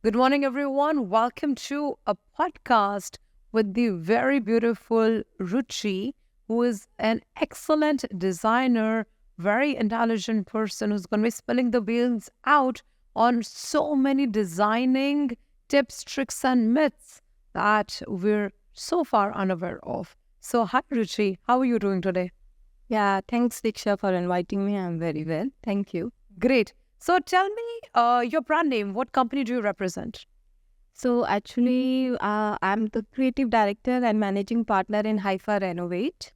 Good morning, everyone. Welcome to a podcast with the very beautiful Ruchi, who is an excellent designer, very intelligent person who's going to be spilling the wheels out on so many designing tips, tricks, and myths that we're so far unaware of. So, hi, Ruchi. How are you doing today? Yeah, thanks, Diksha, for inviting me. I'm very well. Thank you. Great. So, tell me your brand name. What company do you represent? I'm the creative director and managing partner in Haifa Renovate.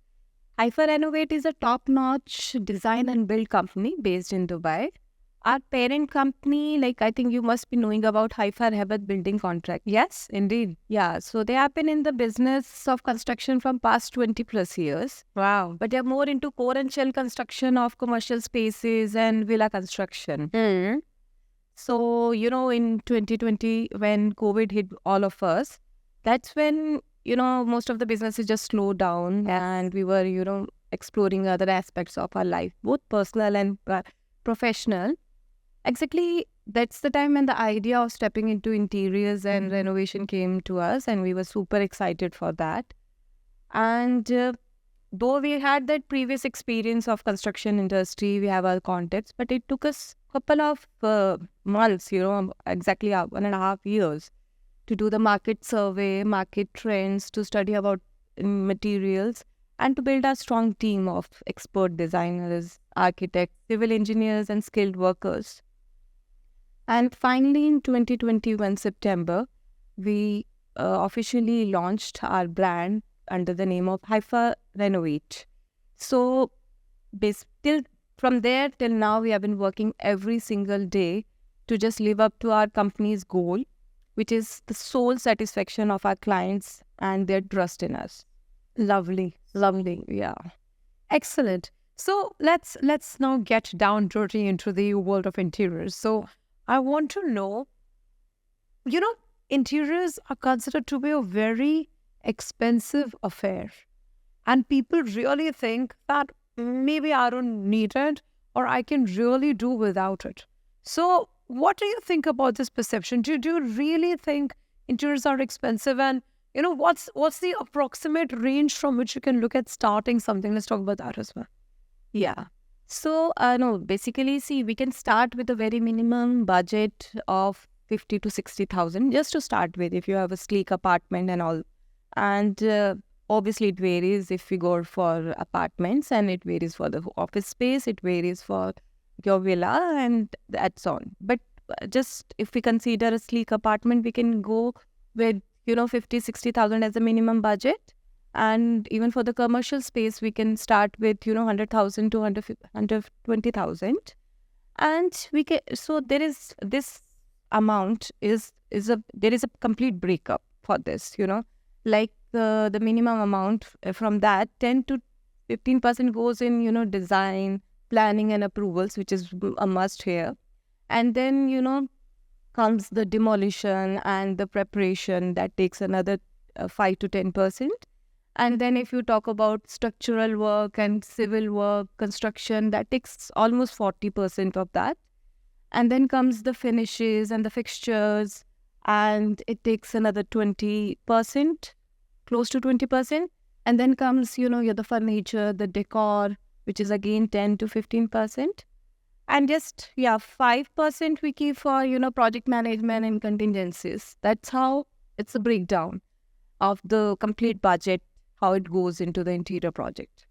Haifa Renovate is a top-notch design and build company based in Dubai. Our parent company, like I think you must be knowing about Haifa Rehabat building contract. Yes, indeed. Yeah, so they have been in the business of construction from past 20 plus years, Wow. but they're more into core and shell construction of commercial spaces and villa construction. Mm. So, in 2020, when COVID hit all of us, that's when, most of the businesses just slowed down and we were, exploring other aspects of our life, both personal and professional. Exactly, that's the time when the idea of stepping into interiors and renovation came to us, and we were super excited for that. And though we had that previous experience of construction industry, we have our contacts, but it took us couple of months, exactly 1.5 years to do the market survey, market trends, to study about materials, and to build a strong team of expert designers, architects, civil engineers, and skilled workers. And finally, in 2021 September, we officially launched our brand under the name of Haifa Renovate. So, till from there till now, we have been working every single day to just live up to our company's goal, which is the sole satisfaction of our clients and their trust in us. Lovely, lovely. Yeah. Excellent. So let's now get down dirty into the world of interiors. So I want to know, interiors are considered to be a very expensive affair. And people really think that maybe I don't need it or I can really do without it. So what do you think about this perception? Do you really think interiors are expensive? And what's the approximate range from which you can look at starting something? Let's talk about that as well. Yeah. So, no, basically, see, we can start with a very minimum budget of 50 to 60,000 just to start with if you have a sleek apartment and all. And obviously, it varies if we go for apartments, and it varies for the office space, it varies for your villa, and that's on. But just if we consider a sleek apartment, we can go with 50, 60,000 as a minimum budget. And even for the commercial space, we can start with 100,000 to 120,000. And we can, so there is this amount there is a complete breakup for this, like the minimum amount from that 10 to 15% goes in design, planning, and approvals, which is a must here. And then comes the demolition and the preparation that takes another 5 to 10%. And then if you talk about structural work and civil work, construction, that takes almost 40% of that. And then comes the finishes and the fixtures, and it takes another 20%, close to 20%. And then comes, the furniture, the decor, which is again 10 to 15%. And just, 5% we keep for, project management and contingencies. That's how it's a breakdown of the complete budget, how it goes into the interior project.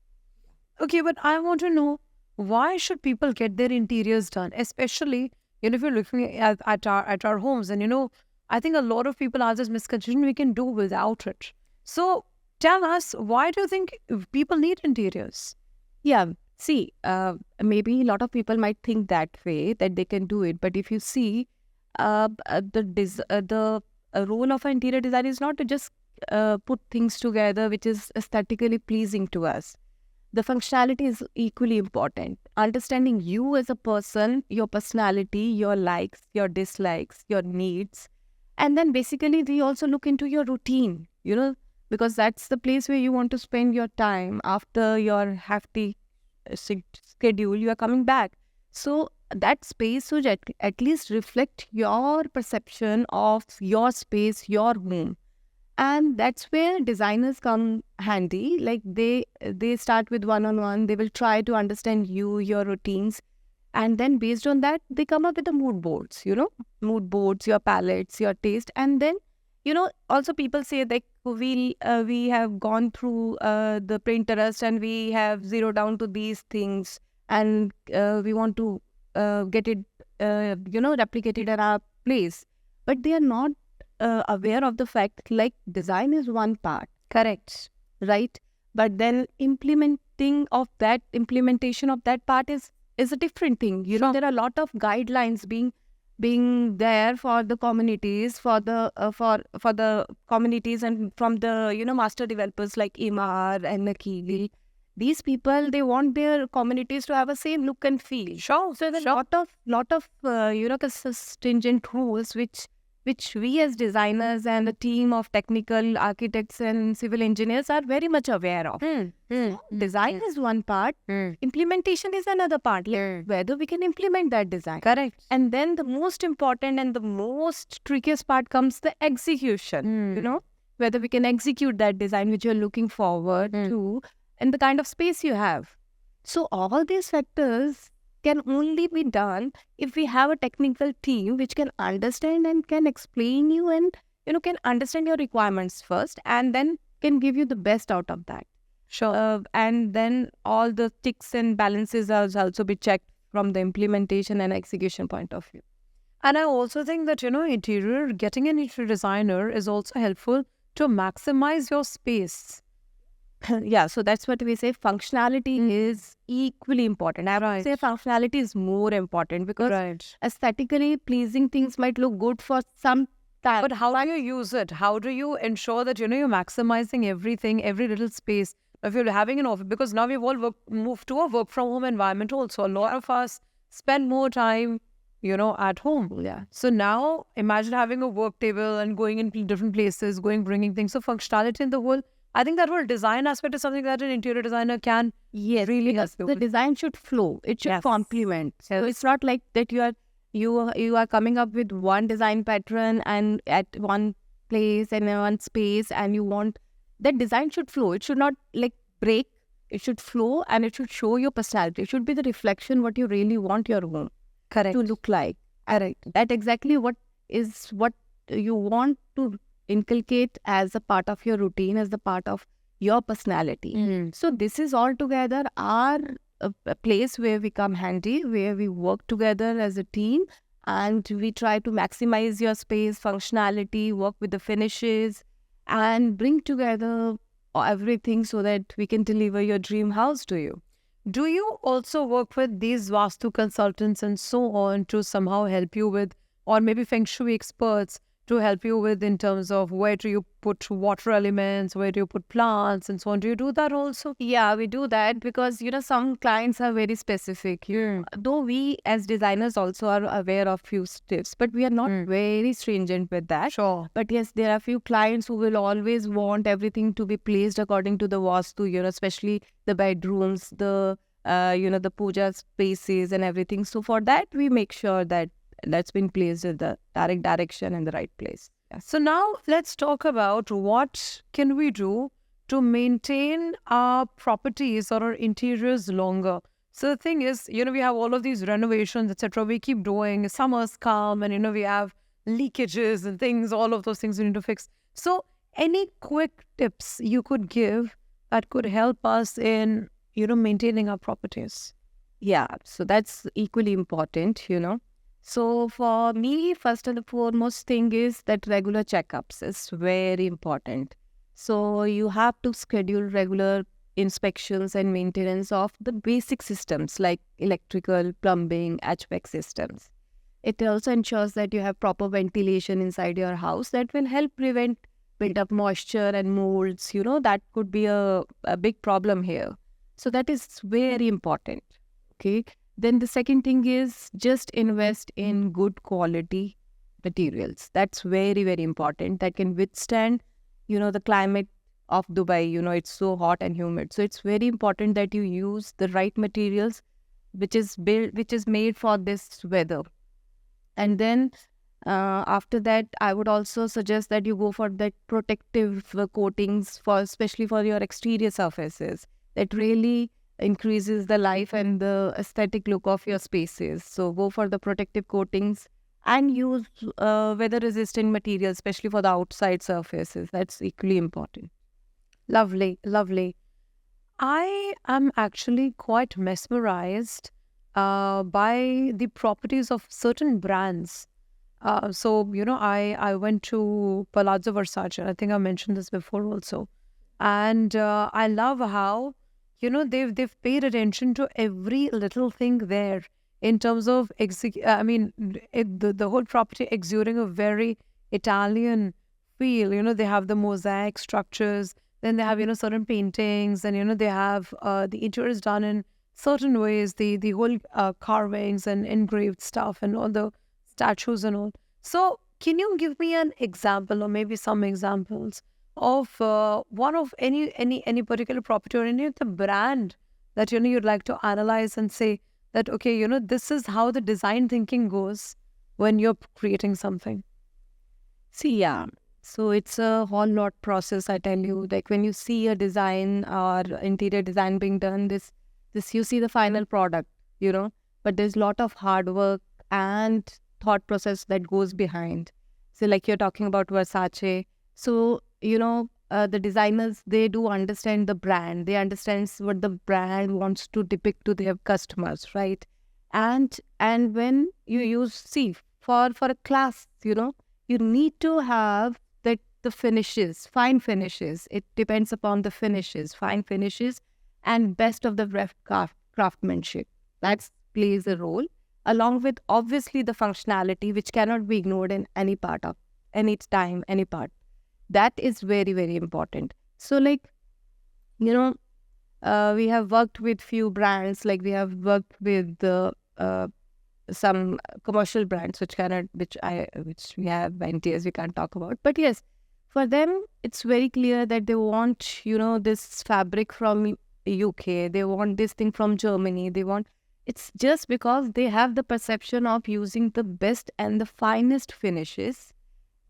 Okay, but I want to know, why should people get their interiors done? Especially, if you're looking at our homes, and I think a lot of people have this misconception we can do without it. So tell us, why do you think people need interiors? Yeah, see, maybe a lot of people might think that way, that they can do it. But if you see, the role of an interior designer is not to just put things together which is aesthetically pleasing to us. The functionality is equally important. Understanding you as a person, your personality, your likes, your dislikes, your needs. And then basically we also look into your routine, because that's the place where you want to spend your time after your hefty schedule. You are coming back. So that space should at least reflect your perception of your space, your home. And that's where designers come handy. Like they start with one-on-one. They will try to understand you, your routines, and then based on that, they come up with the mood boards. Mood boards, your palettes, your taste, and then also people say that we have gone through the Pinterest and we have zeroed down to these things, and we want to get it replicated at our place, but they are not aware of the fact like design is one part, Correct. right? But then implementation of that part is a different thing. Sure. There are a lot of guidelines being there for the communities, for the communities, and from the master developers like Imar and Nakili. These people, they want their communities to have a same look and feel. Sure. So there's Sure. a lot of stringent rules which we as designers and a team of technical architects and civil engineers are very much aware of. Design is one part, implementation is another part. Like whether we can implement that design. Correct. And then the most important and the most trickiest part comes the execution. Whether we can execute that design which you're looking forward to and the kind of space you have. So all these factors can only be done if we have a technical team which can understand and can explain you and can understand your requirements first and then can give you the best out of that. Sure. And then all the ticks and balances are also be checked from the implementation and execution point of view. And I also think that, getting an interior designer is also helpful to maximize your space. Yeah, so that's what we say. Functionality is equally important. I would say functionality is more important because aesthetically pleasing things might look good for some time. But how do you use it? How do you ensure that, you're maximizing everything, every little space? If you're having an office, because now we've all moved to a work from home environment also. A lot of us spend more time, at home. Yeah. So now imagine having a work table and going into different places, bringing things. So functionality in the whole, I think that whole design aspect is something that an interior designer can really help you the with. design should flow. It should complement. So it's not like that you are coming up with one design pattern and at one place and in one space, and you want that design should flow. It should not like break. It should flow and it should show your personality. It should be the reflection what you really want your home Correct. to look like. Correct. That exactly what you want to inculcate as a part of your routine, as a part of your personality. So this is altogether our a place where we come handy, where we work together as a team and we try to maximize your space, functionality, work with the finishes and bring together everything so that we can deliver your dream house to you. Do you also work with these Vastu consultants and so on to somehow help you with, or maybe Feng Shui experts to help you with in terms of where do you put water elements, where do you put plants and so on? Do you do that also? Yeah, we do that because, some clients are very specific. Though we as designers also are aware of few tips, but we are not very stringent with that. Sure. But yes, there are few clients who will always want everything to be placed according to the Vastu, especially the bedrooms, the puja spaces and everything. So for that, we make sure that that's been placed in the direct direction and the right place. Yeah. So now let's talk about what can we do to maintain our properties or our interiors longer. So the thing is, we have all of these renovations, etc. We keep doing. Summers come and, we have leakages and things, all of those things we need to fix. So any quick tips you could give that could help us in, maintaining our properties? Yeah, so that's equally important, So for me, first and the foremost thing is that regular checkups is very important. So you have to schedule regular inspections and maintenance of the basic systems like electrical, plumbing, HVAC systems. It also ensures that you have proper ventilation inside your house that will help prevent build-up moisture and molds. That could be a big problem here. So that is very important. Okay. Then the second thing is just invest in good quality materials. That's very, very important. That can withstand, the climate of Dubai. It's so hot and humid. So it's very important that you use the right materials which is made for this weather. And then after that, I would also suggest that you go for that protective coatings for especially for your exterior surfaces. That really increases the life and the aesthetic look of your spaces. So go for the protective coatings and use weather-resistant materials, especially for the outside surfaces. That's equally important. Lovely, lovely. I am actually quite mesmerized by the properties of certain brands. I went to Palazzo Versace. I think I mentioned this before also, and I love how they've paid attention to every little thing there in terms of the whole property exuding a very Italian feel. They have the mosaic structures, then they have certain paintings, and they have the interior is done in certain ways, the whole carvings and engraved stuff and all the statues and all. So can you give me an example or maybe some examples of one of any particular property or any of the brand that you'd like to analyze and say that, okay, this is how the design thinking goes when you're creating something? See, yeah. So it's a whole lot process, I tell you. Like when you see a design or interior design being done, this you see the final product, but there's a lot of hard work and thought process that goes behind. So like you're talking about Versace. So, the designers, they do understand the brand. They understand what the brand wants to depict to their customers, right? And when you for a class, you need to have that the finishes, fine finishes. It depends upon the finishes, fine finishes, and best of the craftsmanship. That plays a role, along with obviously the functionality, which cannot be ignored in any part of any time, any part. That is very, very important. So like, we have worked with few brands, like we have worked with some commercial brands which we have NTS we can't talk about. But yes, for them it's very clear that they want this fabric from UK, they want this thing from Germany, it's just because they have the perception of using the best and the finest finishes,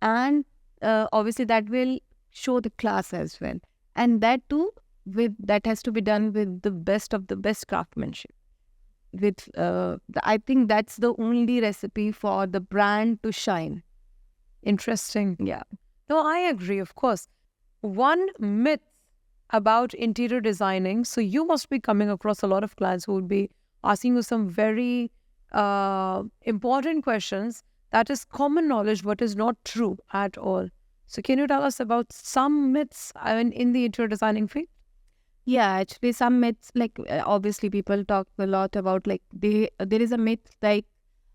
and obviously that will show the class as well, and that too that has to be done with the best of the best craftsmanship. I think that's the only recipe for the brand to shine. Interesting. Yeah. No, I agree, of course. One myth about interior designing. So you must be coming across a lot of clients who would be asking you some very important questions that is common knowledge but is not true at all. So can you tell us about some myths in the interior designing field? Yeah, actually some myths, like obviously people talk a lot about like there is a myth like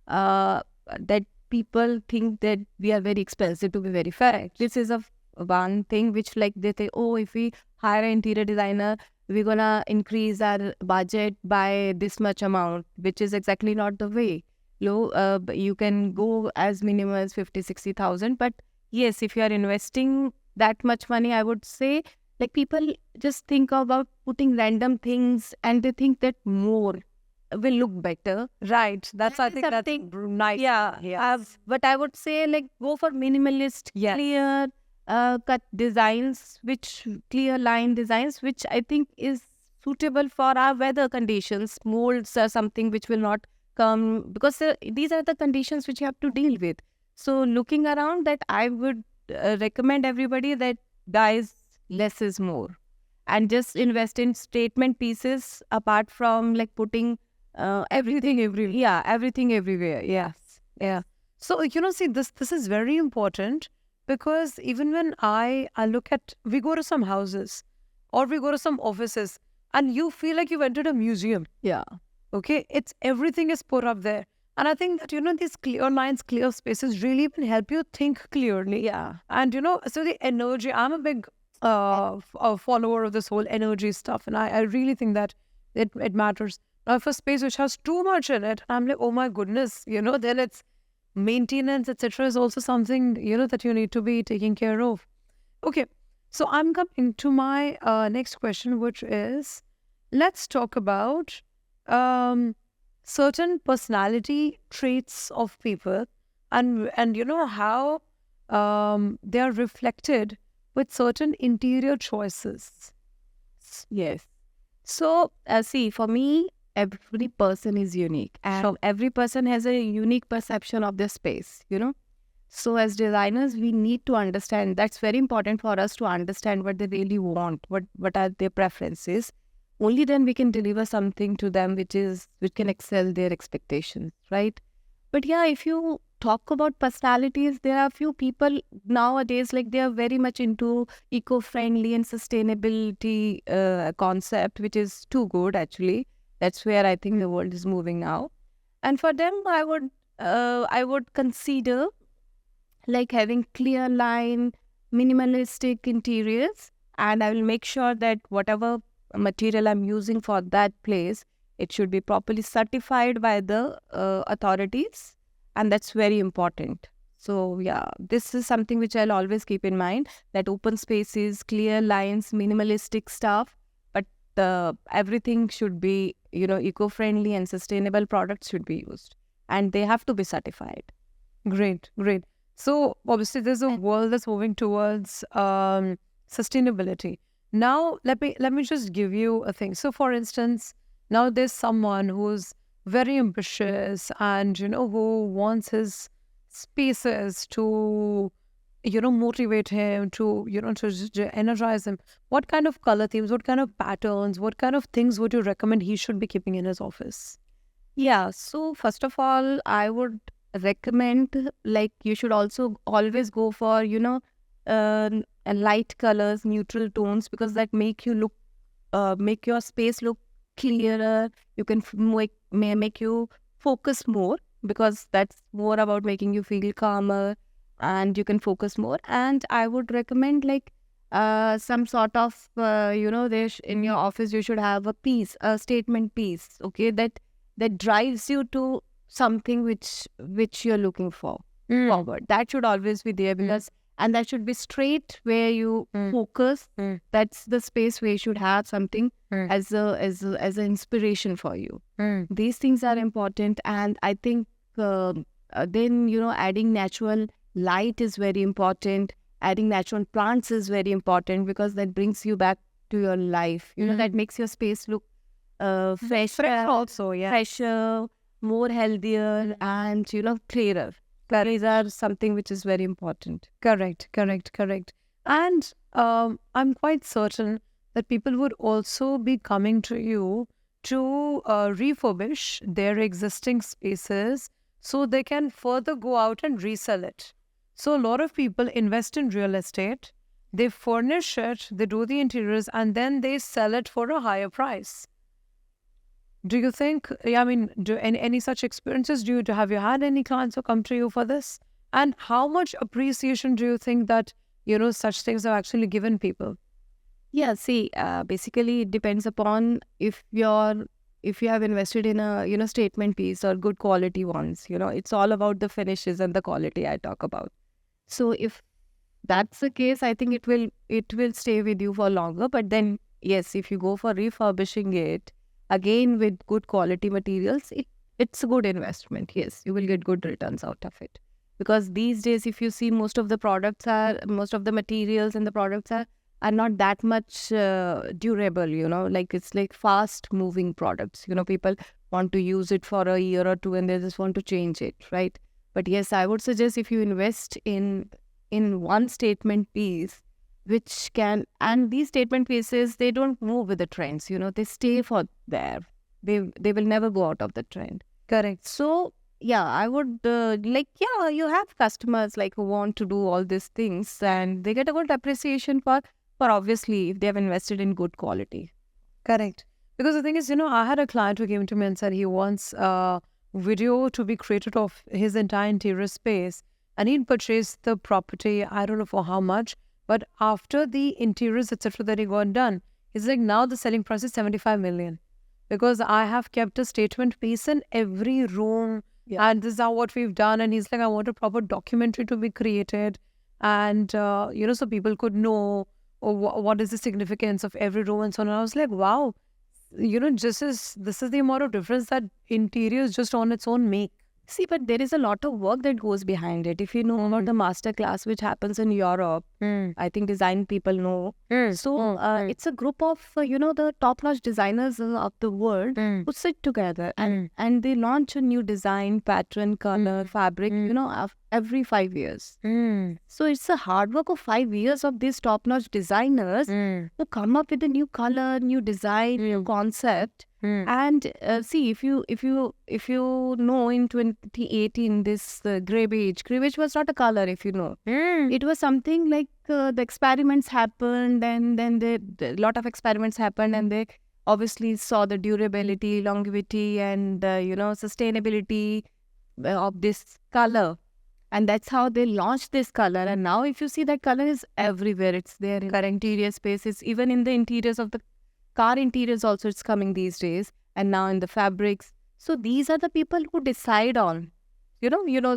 that people think that we are very expensive to be very fair. This is one thing which like they say, oh, if we hire an interior designer, we're gonna increase our budget by this much amount, which is exactly not the way. You can go as minimum as 50,000-60,000, but yes, if you are investing that much money, I would say, like people just think about putting random things and they think that more will look better. Right. I think that's nice. Yeah. Yes. But I would say like go for minimalist, yes, clear cut designs, clear line designs, which I think is suitable for our weather conditions. Molds are something which will not come because these are the conditions which you have to deal with. So looking around that, I would recommend everybody that guys, less is more, and just invest in statement pieces apart from like putting everything everywhere. Yeah, everything everywhere. Yes. Yeah. So see, this is very important, because even when I look at, we go to some houses or we go to some offices and you feel like you've entered a museum. Yeah. Okay, it's everything is put up there. And I think that, these clear lines, clear spaces really even help you think clearly. Yeah. And, so the energy, I'm a big follower of this whole energy stuff. And I really think that it matters. Now, if a space which has too much in it, I'm like, oh my goodness, then it's maintenance, etc. is also something, that you need to be taking care of. Okay, so I'm coming to my next question, which is, let's talk about certain personality traits of people, and you know how they are reflected with certain interior choices. Yes. So, see, for me, every person is unique, and Sure. every person has a unique perception of their space, So, as designers, we need to understand that's very important for us to understand what they really want, what are their preferences. Only then we can deliver something to them which can excel their expectations, right? But yeah, if you talk about personalities, there are a few people nowadays, like they are very much into eco-friendly and sustainability concept, which is too good actually. That's where I think the world is moving now. And for them, I would consider like having clear line, minimalistic interiors, and I will make sure that whatever material I'm using for that place, it should be properly certified by the authorities, and that's very important. So yeah, this is something which I'll always keep in mind, that open spaces, clear lines, minimalistic stuff, but everything should be eco-friendly and sustainable products should be used, and they have to be certified. Great, great. So obviously, there's a world that's moving towards sustainability. Now, let me just give you a thing. So, for instance, now there's someone who's very ambitious and who wants his spaces to motivate him to to energize him. What kind of color themes? What kind of patterns? What kind of things would you recommend he should be keeping in his office? Yeah, so first of all, I would recommend like you should also always go for, light colors, neutral tones, because that make your space look clearer. You can may make you focus more, because that's more about making you feel calmer and you can focus more. And I would recommend like some sort of, in your office, you should have a statement piece, okay, that drives you to something which you're looking forward. That should always be there, because and that should be straight where you focus. That's the space where you should have something as an inspiration for you. These things are important, and I think then adding natural light is very important. Adding natural plants is very important, because that brings you back to your life. That makes your space look fresher, Also, yeah. fresher, more healthier, and clearer. These are something which is very important. Correct, correct, correct. And I'm quite certain that people would also be coming to you to refurbish their existing spaces so they can further go out and resell it. So, a lot of people invest in real estate, they furnish it, they do the interiors, and then they sell it for a higher price. Do you think, yeah, I mean, do any such experiences? Have you had any clients who come to you for this? And how much appreciation do you think that, such things have actually given people? Yeah, see, basically it depends upon if you have invested in a statement piece or good quality ones. It's all about the finishes and the quality I talk about. So if that's the case, I think it will stay with you for longer. But then yes, if you go for refurbishing it again with good quality materials, it's a good investment. Yes, you will get good returns out of it, because these days if you see, most of the materials and the products are not that much durable. Like it's like fast moving products. People want to use it for a year or two and they just want to change it, right? But yes, I would suggest if you invest in one statement piece, and these statement pieces, they don't move with the trends. They stay for there. They will never go out of the trend. Correct. So yeah, I would you have customers like who want to do all these things, and they get a good appreciation for obviously if they have invested in good quality. Correct. Because the thing is, I had a client who came to me and said he wants a video to be created of his entire interior space, and he'd purchased the property, I don't know for how much, but after the interiors, etc., that he got done, he's like, now the selling price is 75 million, because I have kept a statement piece in every room. Yeah. And this is how what we've done. And he's like, I want a proper documentary to be created. And, so people could know what is the significance of every room and so on. And I was like, wow, this is the amount of difference that interiors just on its own make. See, but there is a lot of work that goes behind it. If you know about the master class which happens in Europe, I think design people know. So it's a group of the top-notch designers of the world who sit together and they launch a new design, pattern, color, fabric, every 5 years. So it's a hard work of 5 years of these top-notch designers who come up with a new color, new design, new concept. And see, if you know, in 2018, this grey beige was not a color. If you know, it was something like the experiments happened, and then a lot of experiments happened, and they obviously saw the durability, longevity, and sustainability of this color. And that's how they launched this color. And now if you see, that color is everywhere. It's there in our interior spaces, even in the interiors of the car interiors also it's coming these days, and now in the fabrics. So these are the people who decide on,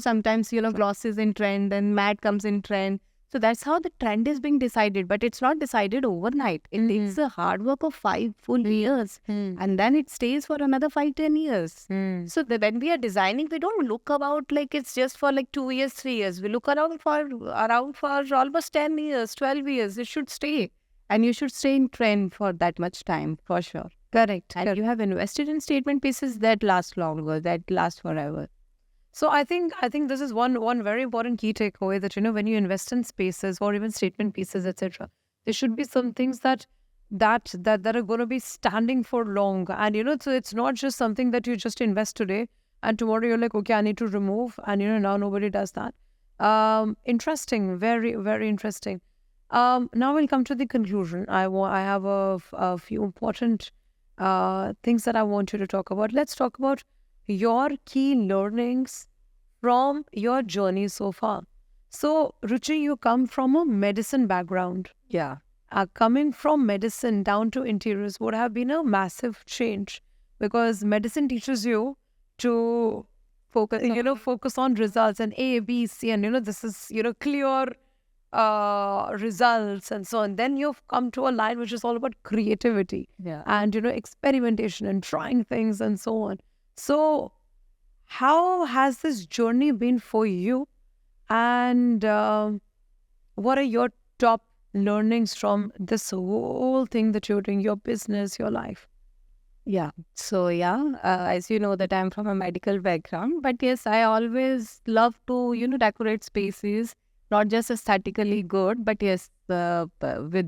sometimes, gloss is in trend and matte comes in trend. So that's how the trend is being decided, but it's not decided overnight. It takes a hard work of 5 full years, and then it stays for another 5-10 years. So when we are designing, we don't look about like it's just for like 2 years, 3 years. We look around for almost 10 years, 12 years. It should stay. And you should stay in trend for that much time, for sure. Correct. And you have invested in statement pieces that last longer, that last forever. So I think this is one very important key takeaway, that when you invest in spaces or even statement pieces, etc., there should be some things that are going to be standing for long. And so it's not just something that you just invest today and tomorrow you're like, okay, I need to remove, and now nobody does that. Interesting, very, very interesting. Now we'll come to the conclusion. I have a few important things that I want you to talk about. Let's talk about your key learnings from your journey so far. So, Ruchi, you come from a medicine background. Yeah. Coming from medicine down to interiors would have been a massive change, because medicine teaches you to focus on results and A, B, C, and this is clear results and so on. Then you've come to a line which is all about creativity and experimentation and trying things and so on. So how has this journey been for you, and what are your top learnings from this whole thing that you're doing, your business, your life? Yeah. So as you know that I'm from a medical background, but yes, I always love to decorate spaces, not just aesthetically good, but yes, with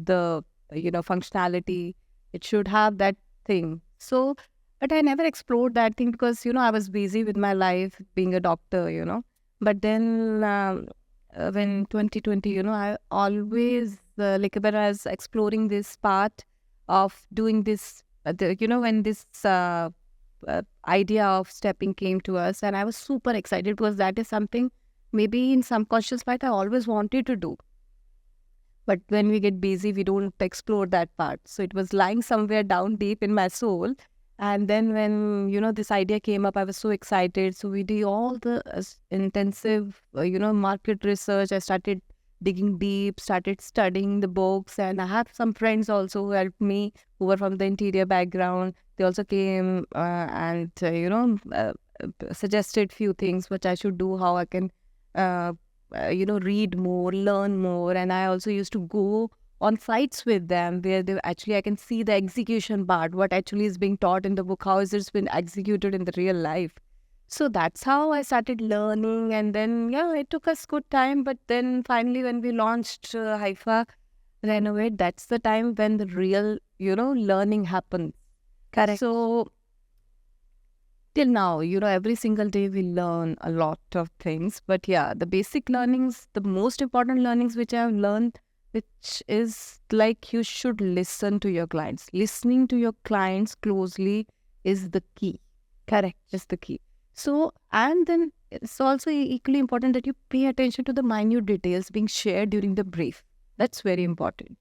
the functionality, it should have that thing. So, but I never explored that thing because I was busy with my life being a doctor. But then when 2020, I always when I was exploring this path of doing this, when this idea of stepping came to us, and I was super excited because that is something maybe in some conscious mind I always wanted to do. But when we get busy, we don't explore that part. So it was lying somewhere down deep in my soul. And then when, this idea came up, I was so excited. So we did all the intensive, market research. I started digging deep, started studying the books. And I have some friends also who helped me, who were from the interior background. They also came and suggested few things which I should do, how I can read more, learn more. And I also used to go on sites with them where I can see the execution part, what actually is being taught in the book, how is it been executed in the real life. So that's how I started learning. And then, it took us good time. But then finally, when we launched Haifa Renovate, that's the time when the real, learning happened. Correct. So till now, every single day we learn a lot of things. But the basic learnings, the most important learnings which I have learned, which is like you should listen to your clients. Listening to your clients closely is the key. Correct. Is the key. So, and then it's also equally important that you pay attention to the minute details being shared during the brief. That's very important.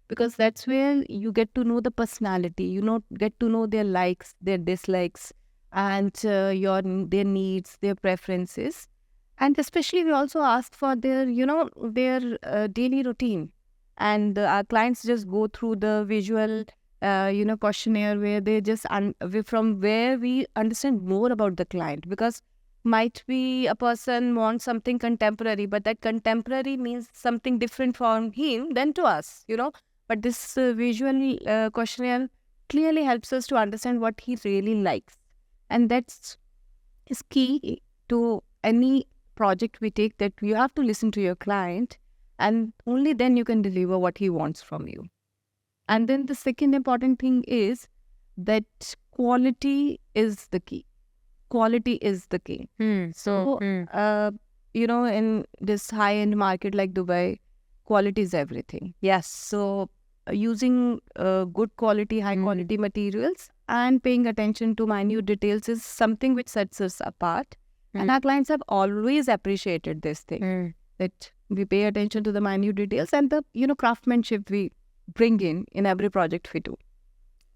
Because that's where you get to know the personality, get to know their likes, their dislikes, and their needs, their preferences. And especially we also ask for their, their daily routine. And our clients just go through the visual questionnaire where they just from where we understand more about the client, because might be a person wants something contemporary, but that contemporary means something different from him than to us. But this visual questionnaire clearly helps us to understand what he really likes, and that's is key to any project we take, that you have to listen to your client, and only then you can deliver what he wants from you. And then the second important thing is that quality is the key. Quality is the key. So, in this high-end market like Dubai, quality is everything. Yes. So, using good quality, high-quality materials and paying attention to minute details is something which sets us apart. And our clients have always appreciated this thing, that we pay attention to the minute details and the, craftsmanship we bring in every project we do.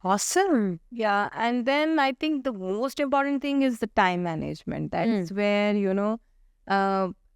Awesome. Yeah. And then I think the most important thing is the time management. That's where,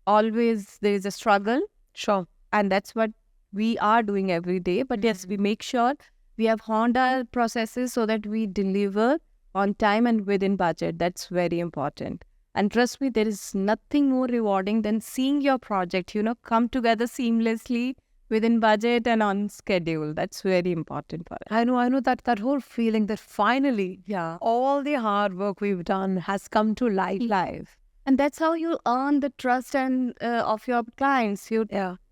always there is a struggle. Sure. And that's what we are doing every day. But yes, we make sure we have honed our processes so that we deliver on time and within budget. That's very important. And trust me, there is nothing more rewarding than seeing your project, come together seamlessly within budget and on schedule. That's very important for us. I know that whole feeling that finally, all the hard work we've done has come to life. And that's how you earn the trust and of your clients. Your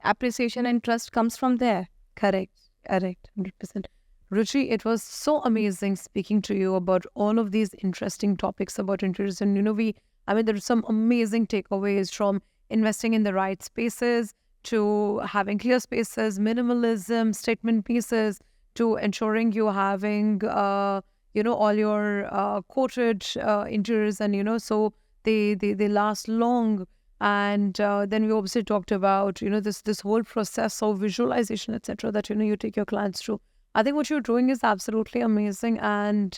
appreciation and trust comes from there. Correct. 100%. Ruchi, it was so amazing speaking to you about all of these interesting topics about interiors. And, there are some amazing takeaways from investing in the right spaces to having clear spaces, minimalism, statement pieces, to ensuring you're having, all your quoted interiors and, so they last long. And then we obviously talked about, this whole process of visualization, etc., that, you take your clients through. I think what you're doing is absolutely amazing, and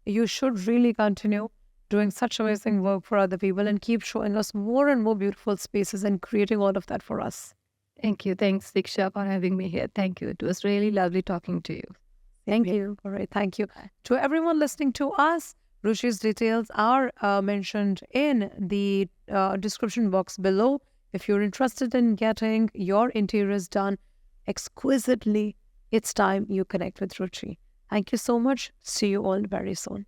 you should really continue doing such amazing work for other people and keep showing us more and more beautiful spaces and creating all of that for us. Thank you. Thanks, Diksha, for having me here. Thank you. It was really lovely talking to you. Thank you. All right. Thank you. To everyone listening to us, Ruchi's details are mentioned in the description box below. If you're interested in getting your interiors done exquisitely, it's time you connect with Ruchi. Thank you so much. See you all very soon.